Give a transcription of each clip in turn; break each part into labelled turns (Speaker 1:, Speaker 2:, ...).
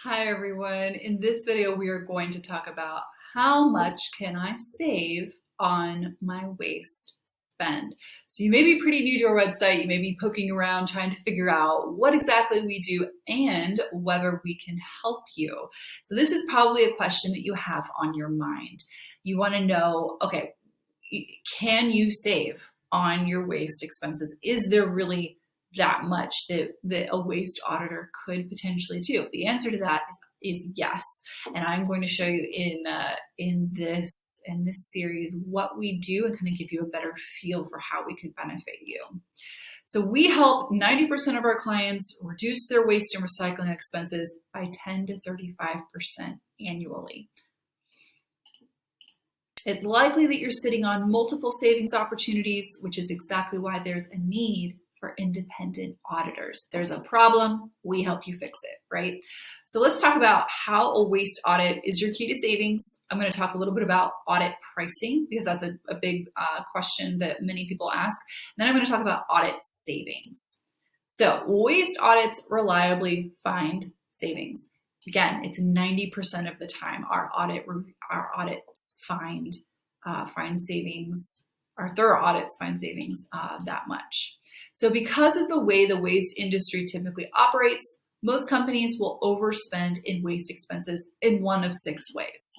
Speaker 1: Hi everyone. In this video, we are going to talk about how much can I save on my waste spend. So you may be pretty new to our website. You may be poking around trying to figure out what exactly we do and whether we can help you. So this is probably a question that you have on your mind. You want to know, okay, can you save on your waste expenses? Is there really that much that a waste auditor could potentially do? The answer to that is yes, and I'm going to show you in this series what we do and kind of give you a better feel for how we could benefit you. So we help 90% of our clients reduce their waste and recycling expenses by 10 to 35% annually. It's likely that you're sitting on multiple savings opportunities, which is exactly why there's a need for independent auditors. There's a problem, we help you fix it, right? So let's talk about how a waste audit is your key to savings. I'm going to talk a little bit about audit pricing because that's a big question that many people ask. And then I'm going to talk about audit savings. So waste audits reliably find savings. Again, it's 90% of the time our audits find savings. Our thorough audits find savings that much. So because of the way the waste industry typically operates, most companies will overspend in waste expenses in one of 6 ways.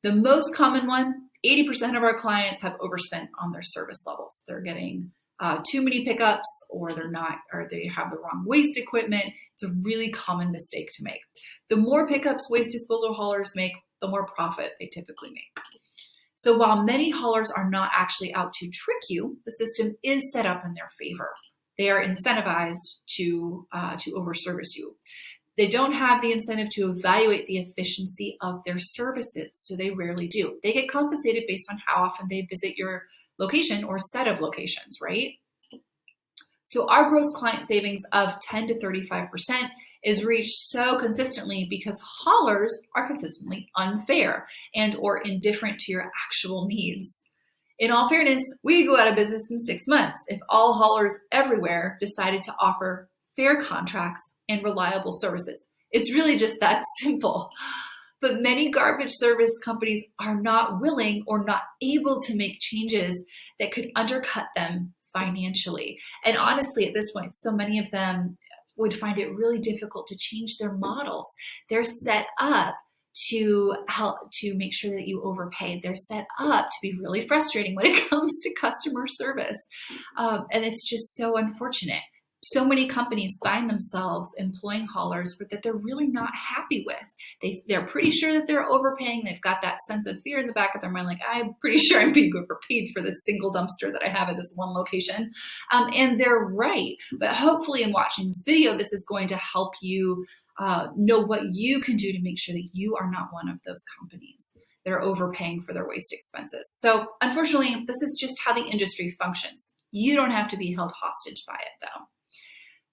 Speaker 1: The most common one, 80% of our clients have overspent on their service levels. They're getting too many pickups, or they have the wrong waste equipment. It's a really common mistake to make. The more pickups waste disposal haulers make, the more profit they typically make. So while many haulers are not actually out to trick you, the system is set up in their favor. They are incentivized to overservice you. They don't have the incentive to evaluate the efficiency of their services, so they rarely do. They get compensated based on how often they visit your location or set of locations, right? So our gross client savings of 10 to 35% is reached so consistently because haulers are consistently unfair and or indifferent to your actual needs. In all fairness, we could go out of business in 6 months if all haulers everywhere decided to offer fair contracts and reliable services. It's really just that simple. But many garbage service companies are not willing or not able to make changes that could undercut them financially. And honestly, at this point, so many of them would find it really difficult to change their models. They're set up to make sure that you overpay. They're set up to be really frustrating when it comes to customer service. And it's just so unfortunate. So many companies find themselves employing haulers that they're really not happy with. They're pretty sure that they're overpaying. They've got that sense of fear in the back of their mind, like, I'm pretty sure I'm being overpaid for this single dumpster that I have at this one location. And they're right. But hopefully in watching this video, this is going to help you know what you can do to make sure that you are not one of those companies that are overpaying for their waste expenses. So unfortunately, this is just how the industry functions. You don't have to be held hostage by it, though.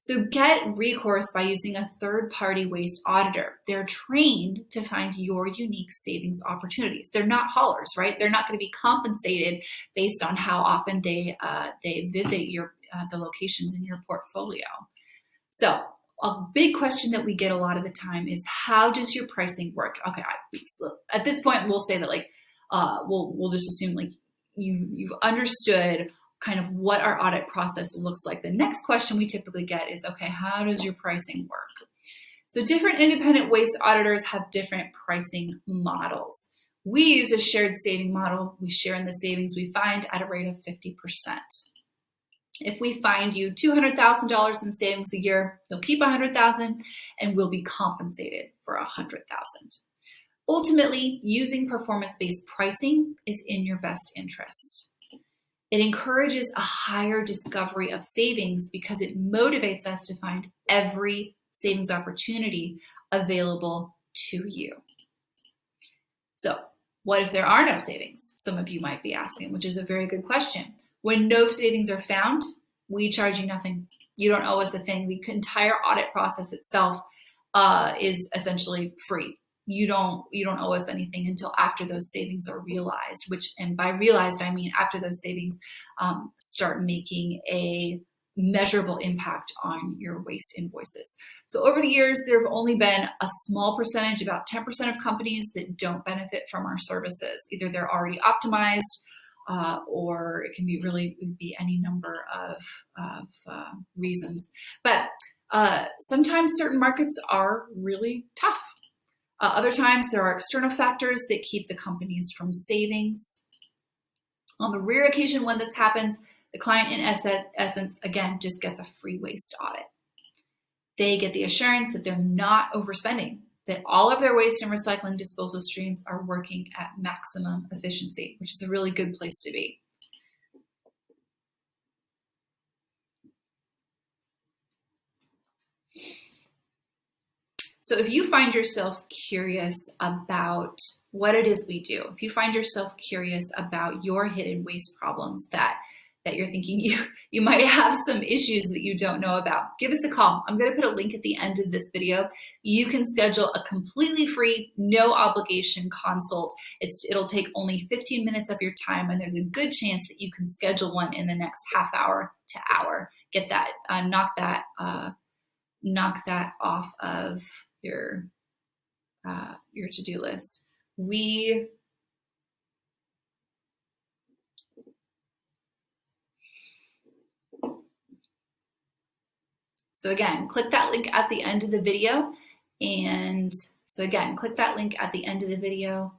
Speaker 1: So get recourse by using a third-party waste auditor. They're trained to find your unique savings opportunities. They're not haulers, right? They're not going to be compensated based on how often they visit the locations in your portfolio. So a big question that we get a lot of the time is, how does your pricing work? Okay, at this point, we'll say that we'll just assume you've understood kind of what our audit process looks like. The next question we typically get is, okay, how does your pricing work? So different independent waste auditors have different pricing models. We use a shared saving model. We share in the savings we find at a rate of 50%. If we find you $200,000 in savings a year, you'll keep $100,000 and we'll be compensated for $100,000. Ultimately, using performance-based pricing is in your best interest. It encourages a higher discovery of savings because it motivates us to find every savings opportunity available to you. So, what if there are no savings? Some of you might be asking, which is a very good question. When no savings are found, we charge you nothing. You don't owe us a thing. The entire audit process itself is essentially free. You don't owe us anything until after those savings are realized, and by realized, I mean after those savings start making a measurable impact on your waste invoices. So over the years, there have only been a small percentage, about 10% of companies that don't benefit from our services. Either they're already optimized, or it can be any number of reasons. But sometimes certain markets are really tough. Other times there are external factors that keep the companies from savings. On the rare occasion when this happens, the client in essence, again, just gets a free waste audit. They get the assurance that they're not overspending, that all of their waste and recycling disposal streams are working at maximum efficiency, which is a really good place to be. So if you find yourself curious about what it is we do, if you find yourself curious about your hidden waste problems that you're thinking you might have some issues that you don't know about, give us a call. I'm going to put a link at the end of this video. You can schedule a completely free, no obligation consult. It'll take only 15 minutes of your time, and there's a good chance that you can schedule one in the next half hour to hour. Get that, knock that off of your to-do list. So again, click that link at the end of the video. And so again, click that link at the end of the video